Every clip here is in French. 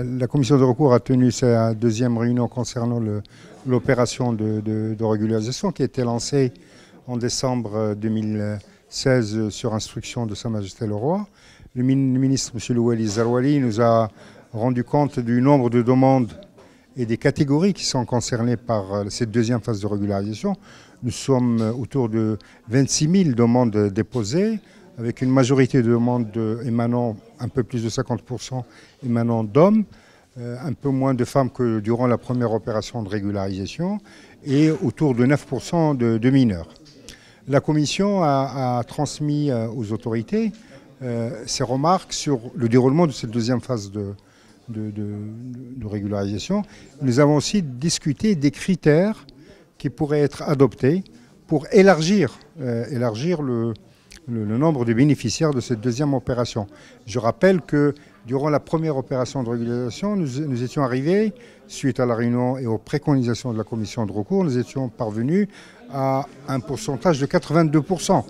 La commission de recours a tenu sa deuxième réunion concernant l'opération de régularisation qui a été lancée en décembre 2016 sur instruction de Sa Majesté le Roi. Le ministre, M. Louali Zarouali, nous a rendu compte du nombre de demandes et des catégories qui sont concernées par cette deuxième phase de régularisation. Nous sommes autour de 26 000 demandes déposées, avec une majorité de demandes émanant, un peu plus de 50% émanant d'hommes, un peu moins de femmes que durant la première opération de régularisation, et autour de 9% de mineurs. La Commission a transmis aux autorités ses remarques sur le déroulement de cette deuxième phase de régularisation. Nous avons aussi discuté des critères qui pourraient être adoptés pour élargir le nombre de bénéficiaires de cette deuxième opération. Je rappelle que durant la première opération de régularisation, nous étions arrivés, suite à la réunion et aux préconisations de la commission de recours, nous étions parvenus à un pourcentage de 82%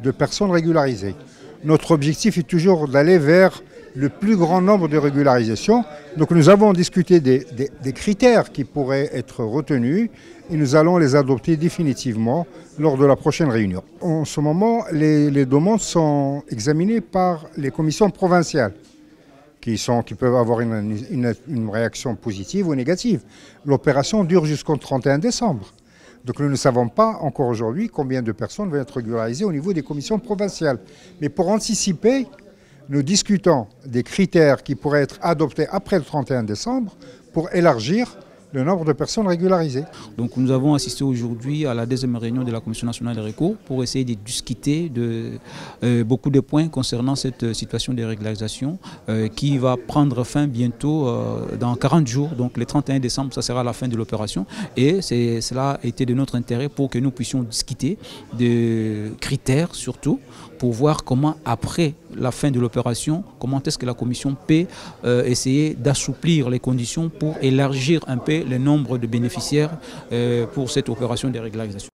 de personnes régularisées. Notre objectif est toujours d'aller vers le plus grand nombre de régularisations. Donc nous avons discuté des critères qui pourraient être retenus et nous allons les adopter définitivement lors de la prochaine réunion. En ce moment, les demandes sont examinées par les commissions provinciales qui peuvent avoir une réaction positive ou négative. L'opération dure jusqu'au 31 décembre. Donc nous ne savons pas encore aujourd'hui combien de personnes vont être régularisées au niveau des commissions provinciales. Mais pour anticiper, nous discutons des critères qui pourraient être adoptés après le 31 décembre pour élargir le nombre de personnes régularisées. Donc nous avons assisté aujourd'hui à la deuxième réunion de la Commission nationale des recours pour essayer de discuter de beaucoup de points concernant cette situation de régularisation qui va prendre fin bientôt dans 40 jours. Donc le 31 décembre, ça sera la fin de l'opération et cela a été de notre intérêt pour que nous puissions discuter de critères surtout pour voir comment après la fin de l'opération, comment est-ce que la Commission peut essayer d'assouplir les conditions pour élargir un peu le nombre de bénéficiaires pour cette opération de régularisation.